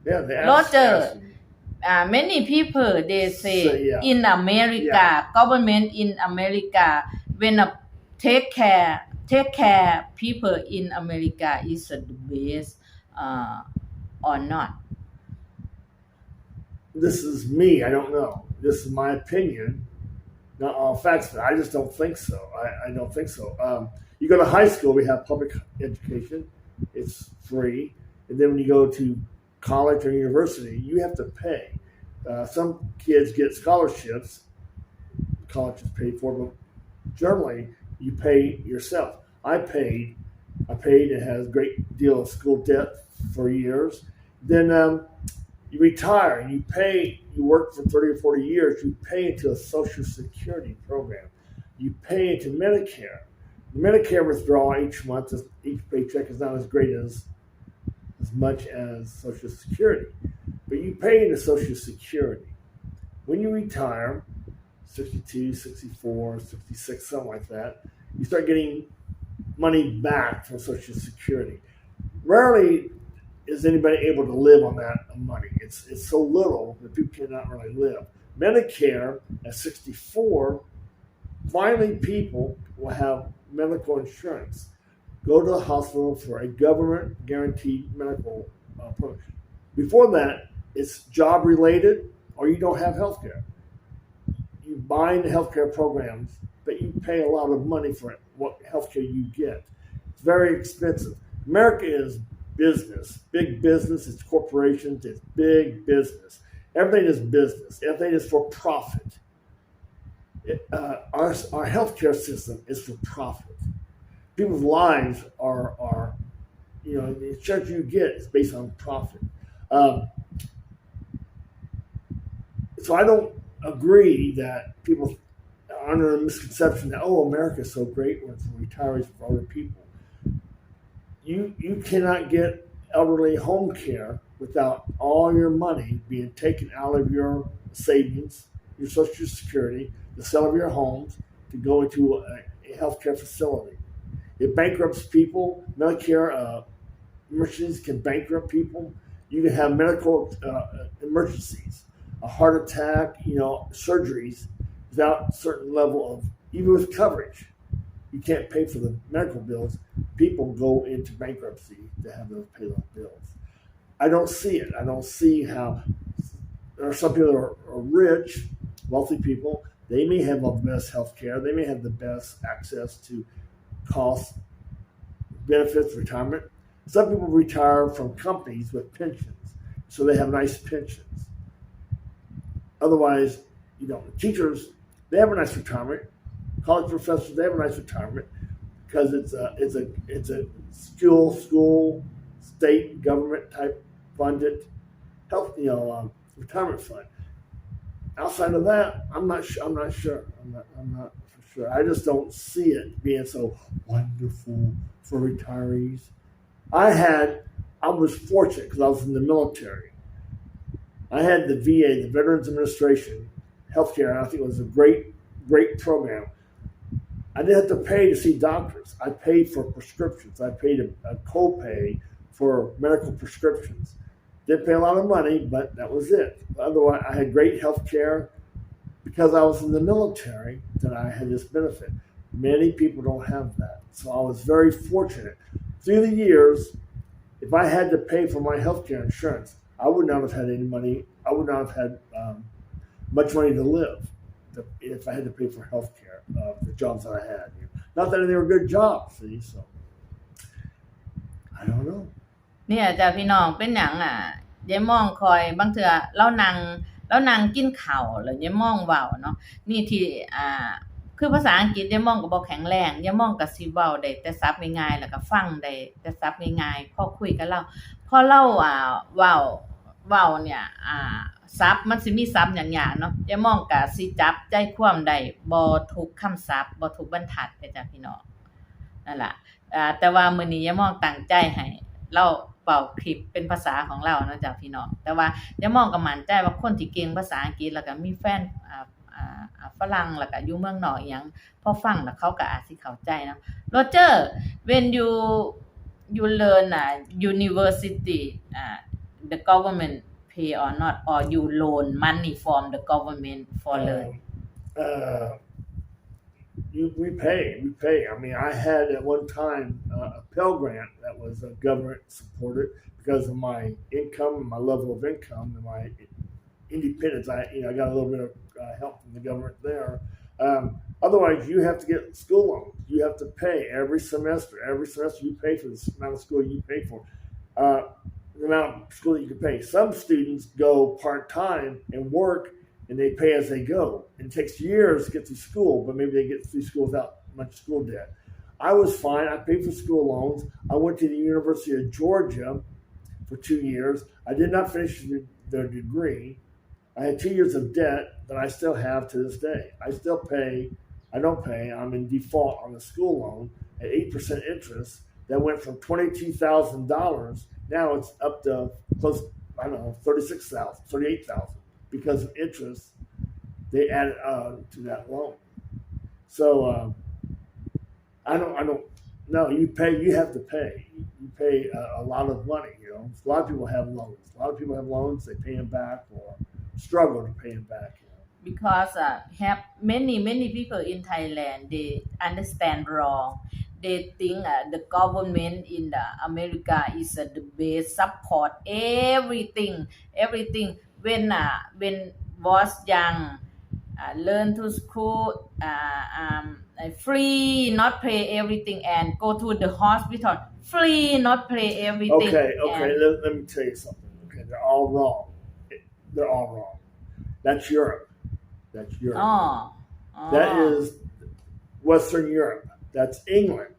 Yeah, they Roger, ask me. Many people they say Yeah. in America, government in America, when take care people in America is the best or not. This is me. I don't know. This is my opinion. Not all facts, but I just don't think so. I don't think so. You go to high school, we have public education. It's free. And then when you go to college or university, you have to pay. Some kids get scholarships. College is paid for, but generally you pay yourself. I paid and had a great deal of school debt for years. Then you retire and you work for 30 or 40 years, you pay into a Social Security program. You pay into Medicare. The Medicare withdrawal each month, each paycheck is not as great as much as Social Security. But you pay into Social Security. When you retire, 62, 64, 66, something like that, you start getting money back from Social Security. Rarely is anybody able to live on that money. It's so little that people cannot really live. Medicare at 64, finally people will have medical insurance. Go to the hospital for a government guaranteed medical program. Before that, it's job related or you don't have health care. You buy the healthcare programs, but you pay a lot of money for it, what healthcare you get. It's very expensive. America is business, big business. It's corporations. It's big business. Everything is business. Everything is for profit. Our healthcare system is for profit. People's lives are the insurance you get is based on profit. So I don't agree that people are under a misconception that America is so great when it's for retirees for other people. You cannot get elderly home care without all your money being taken out of your savings, your Social Security, the sale of your homes to go into a healthcare facility. It bankrupts people. Medicare emergencies can bankrupt people. You can have medical emergencies, a heart attack, surgeries without a certain level of, even with coverage. You can't pay for the medical bills. People go into bankruptcy to have those pay those bills. I don't see it. I don't see how there are some people that are rich, wealthy people. They may have the best health care. They may have the best access to cost benefits, retirement. Some people retire from companies with pensions, so they have nice pensions. Otherwise, teachers, they have a nice retirement. College professors, they have a nice retirement because it's a school, state, government type funded health, retirement fund. Outside of that, I'm not sure. I'm not for sure. I just don't see it being so wonderful for retirees. I was fortunate because I was in the military. I had the VA, the Veterans Administration, healthcare. I think it was a great program. I didn't have to pay to see doctors. I paid for prescriptions. I paid a copay for medical prescriptions. Didn't pay a lot of money, but that was it. Otherwise, I had great health care. Because I was in the military, that I had this benefit. Many people don't have that. So I was very fortunate. Through the years, if I had to pay for my healthcare insurance, I would not have had any money. I would not have had much money to live if I had to pay for healthcare, the jobs that I had. Not that they were good jobs, see, so I don't know. เนี่ยจ้ะพี่น้องเป็นหยังยายม่องคอยบางเทื่อเรานั่งกินข้าวแล้วยายม่องเว้าเนาะนี่ที่คือภาษาอังกฤษยายม่องก็บ่แข็งแรงยายม่องก็สิเว้าได้แต่ศัพท์ง่ายๆแล้วก็ฟังได้แต่ศัพท์ง่ายๆพอคุยกับเราพอเราเว้าเนี่ยศัพท์มันสิมีศัพท์หยังๆเนาะยายม่องก็สิจับใจความได้บ่ทุกคำศัพท์บ่ทุกบรรทัดเด้อจ้ะพี่น้องนั่นล่ะแต่ว่ามื้อนี้ยายม่องตั้งใจให้เราเป่าคลิปเป็นภาษาของเรานะจ๊ะพี่น้องแต่ว่าอย่ามองก็มั่นใจว่าคนที่เก่งภาษาอังกฤษแล้วก็มีแฟนฝรั่งแล้วก็อยู่เมืองนอกอีหยังพอฟังแล้วเขาก็อาจสิเข้าใจเนาะ Roger when you learn university the government pay or not or you loan money from the government for learn we pay. I mean, I had at one time a Pell Grant that was government supported because of my income, my level of income, and my independence. I got a little bit of help from the government there. Otherwise, you have to get school loans. You have to pay every semester. Every semester, you pay for the amount of school you pay for. The amount of school that you can pay. Some students go part-time and work, and they pay as they go. And it takes years to get through school, but maybe they get through school without much school debt. I was fine. I paid for school loans. I went to the University of Georgia for 2 years. I did not finish the degree. I had 2 years of debt that I still have to this day. I still pay. I don't pay. I'm in default on the school loan at 8% interest. That went from $22,000. Now it's up to close, I don't know, 36,000, 38,000 because of interest they added to that loan. So I don't. No, you have to pay. You pay a lot of money. A lot of people have loans. A lot of people have loans. They pay them back or struggle to pay them back. Because have many people in Thailand they understand wrong. They think the government in America is the best support everything. When was young, learn to school free, not pay everything, and go to the hospital free, not pay everything. Okay. Let me tell you something. Okay, they're all wrong. That's Europe. That is Western Europe. That's England.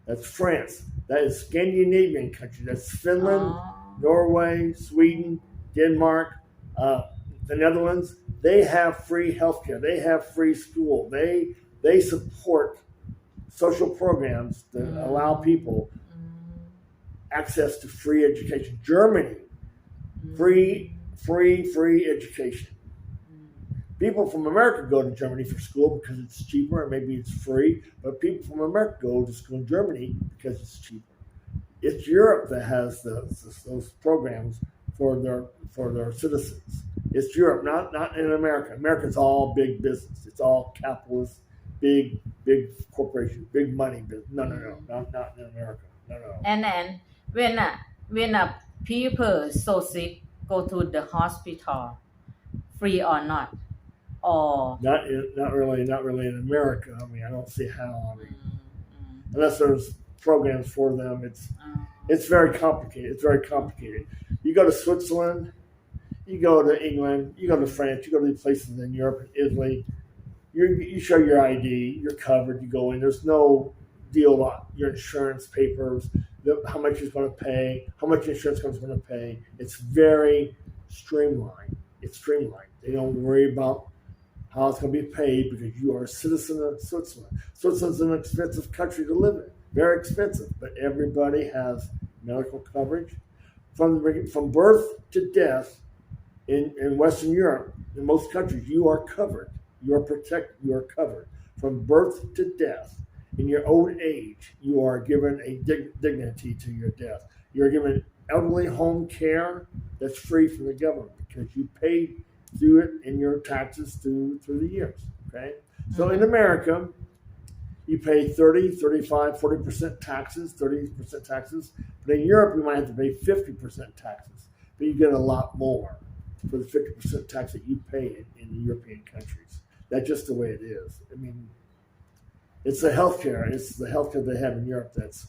That's France. That is Scandinavian country. That's Finland, Norway, Sweden, Denmark, the Netherlands. They have free healthcare. They have free school. They support social programs that allow people access to free education. Germany, free education. People from America go to Germany for school because it's cheaper and maybe it's free, but people from America go to school in Germany because it's cheaper. It's Europe that has those programs for their citizens. It's Europe, not in America. America's all big business. It's all capitalist, big corporations, big money business. No, not in America. No. And then when people so sick go to the hospital, free or not? Or not really in America. I mean, I don't see how. Unless there's programs for them, it's very complicated. You go to Switzerland, you go to England, you go to France, you go to these places in Europe, Italy. You show your ID, you're covered. You go in. There's no deal about your insurance papers, how much you're going to pay, how much insurance company's going to pay. It's very streamlined. They don't worry about how it's going to be paid because you are a citizen of Switzerland. Switzerland's an expensive country to live in, very expensive, but everybody has medical coverage. From birth to death in Western Europe, in most countries, you are covered. You are protected. You are covered. From birth to death, in your old age, you are given a dignity to your death. You're given elderly home care that's free from the government because you paid through it in your taxes through the years. Okay, so in America, you pay 30, 35, 40% taxes, 30% taxes. But in Europe, you might have to pay 50% taxes, but you get a lot more for the 50% tax that you pay in the European countries. That's just the way it is. I mean, it's the healthcare they have in Europe that's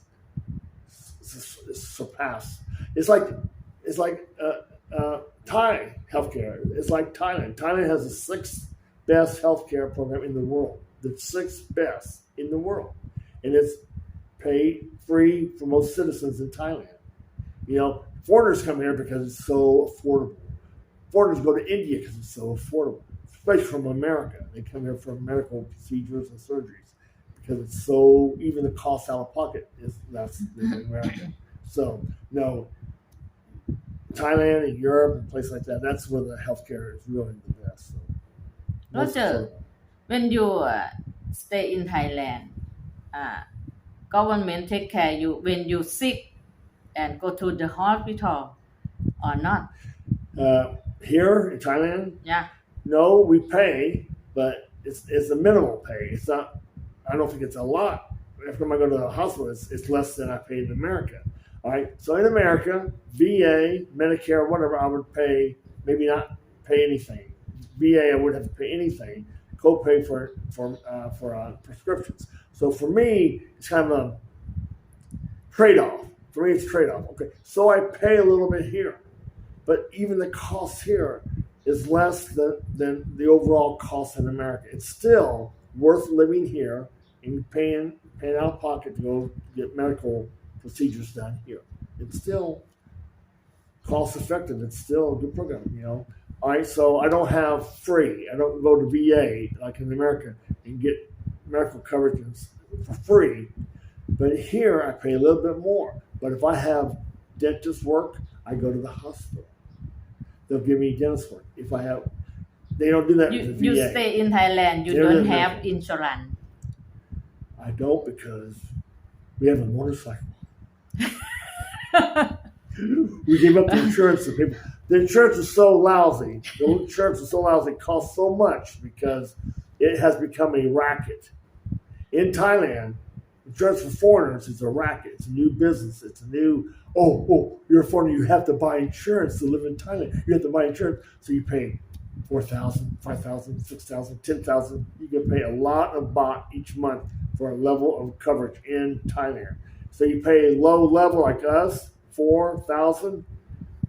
surpassed. It's like Thai healthcare. It's like Thailand. Thailand has the 6th best healthcare program in the world. The 6th best in the world, and it's paid free for most citizens in Thailand. Foreigners come here because it's so affordable. Foreigners go to India because it's so affordable, especially from America. They come here for medical procedures and surgeries because it's so. Even the cost out of pocket is less than America. So no. Thailand and Europe and places like that, that's where the healthcare is really the best. So, Roger, when you stay in Thailand, government take care you when you sick and go to the hospital or not Here in Thailand, yeah no, we pay, but it's a minimal pay. It's not. I don't think it's a lot. Every time I go to the hospital, it's less than I pay in America. All right. So in America, VA, Medicare, whatever, I would pay maybe not pay anything. VA, I wouldn't have to pay anything. Co-pay for prescriptions. So for me, it's kind of a trade-off. For me, it's trade-off. Okay. So I pay a little bit here, but even the cost here is less than the overall cost in America. It's still worth living here and paying out of pocket to go get medical procedures done here. It's still cost effective. It's still a good program, All right, so I don't have free. I don't go to VA like in America and get medical coverage for free. But here I pay a little bit more. But if I have dentist work, I go to the hospital. They'll give me dentist work. If I have, they don't do that with the VA. You stay in Thailand, you don't have insurance. I don't because we have a motorcycle. We gave up the insurance to people. The insurance is so lousy. The insurance is so lousy. It costs so much because it has become a racket. In Thailand, insurance for foreigners is a racket. It's a new business. It's a new, you're a foreigner. You have to buy insurance to live in Thailand. You have to buy insurance. So you pay 4,000, 5,000, 6,000, 10,000. You can pay a lot of baht each month for a level of coverage in Thailand. So you pay low level like us, 4,000.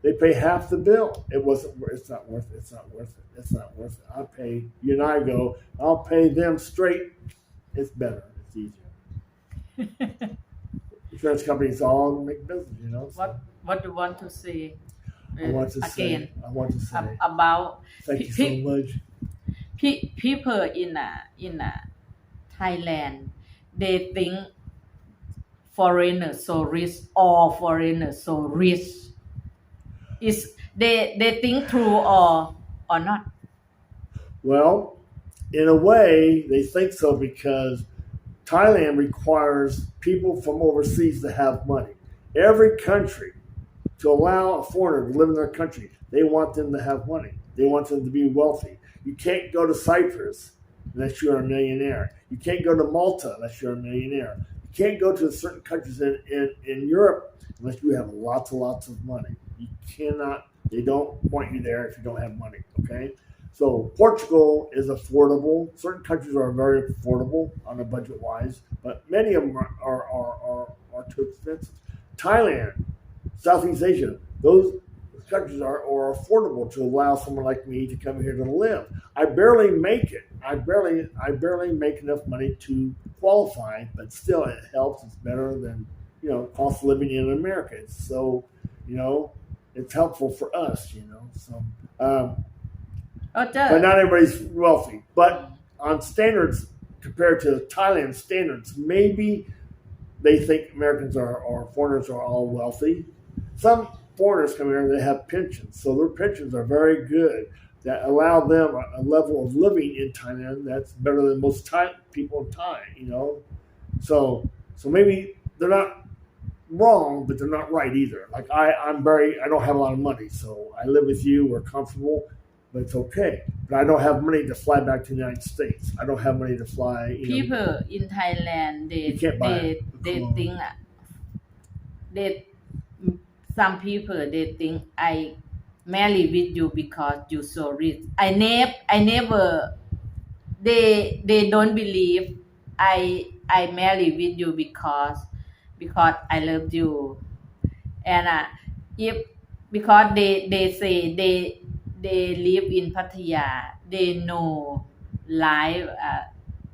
They pay half the bill. It's not worth it. It's not worth it. It's not worth it. I'll pay, you and I go, I'll pay them straight. It's better. It's easier. Insurance companies all make business, So. What do you want to say I want to again say about thank you so much. People in Thailand, they think foreigners so rich or foreigners so rich. Is they think true or not? Well, in a way, they think so because Thailand requires people from overseas to have money. Every country, to allow a foreigner to live in their country, they want them to have money. They want them to be wealthy. You can't go to Cyprus unless you're a millionaire. You can't go to Malta unless you're a millionaire. You can't go to certain countries in Europe unless you have lots of money. You cannot, they don't want you there if you don't have money, okay? So Portugal is affordable. Certain countries are very affordable on a budget-wise, but many of them are too expensive. Thailand, Southeast Asia, those countries are affordable to allow someone like me to come here to live. I barely make it. I barely make enough money to qualify, but still it helps. It's better than, cost of living in America. It's so, it's helpful for us, So, but not everybody's wealthy. But on standards, compared to Thailand standards, maybe they think Americans or foreigners are all wealthy. Some foreigners come here and they have pensions. So their pensions are very good that allow them a level of living in Thailand that's better than most people in Thai, So maybe they're not wrong, but they're not right either. Like I don't have a lot of money, so I live with you, we're comfortable, but it's okay. But I don't have money to fly back to the United States. I don't have money to fly. People in Thailand, they think some people they think I marry with you because you so rich. I never. They don't believe I marry with you because I love you, and if because they say they live in Pattaya, they know life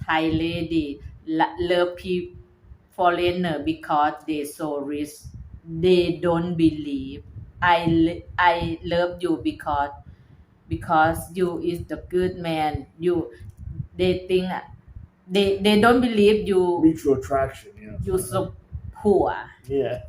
Thai lady love people foreigner because they so rich. They don't believe I love you because you is the good man. They think they don't believe you. Mutual attraction, You so poor. Yeah.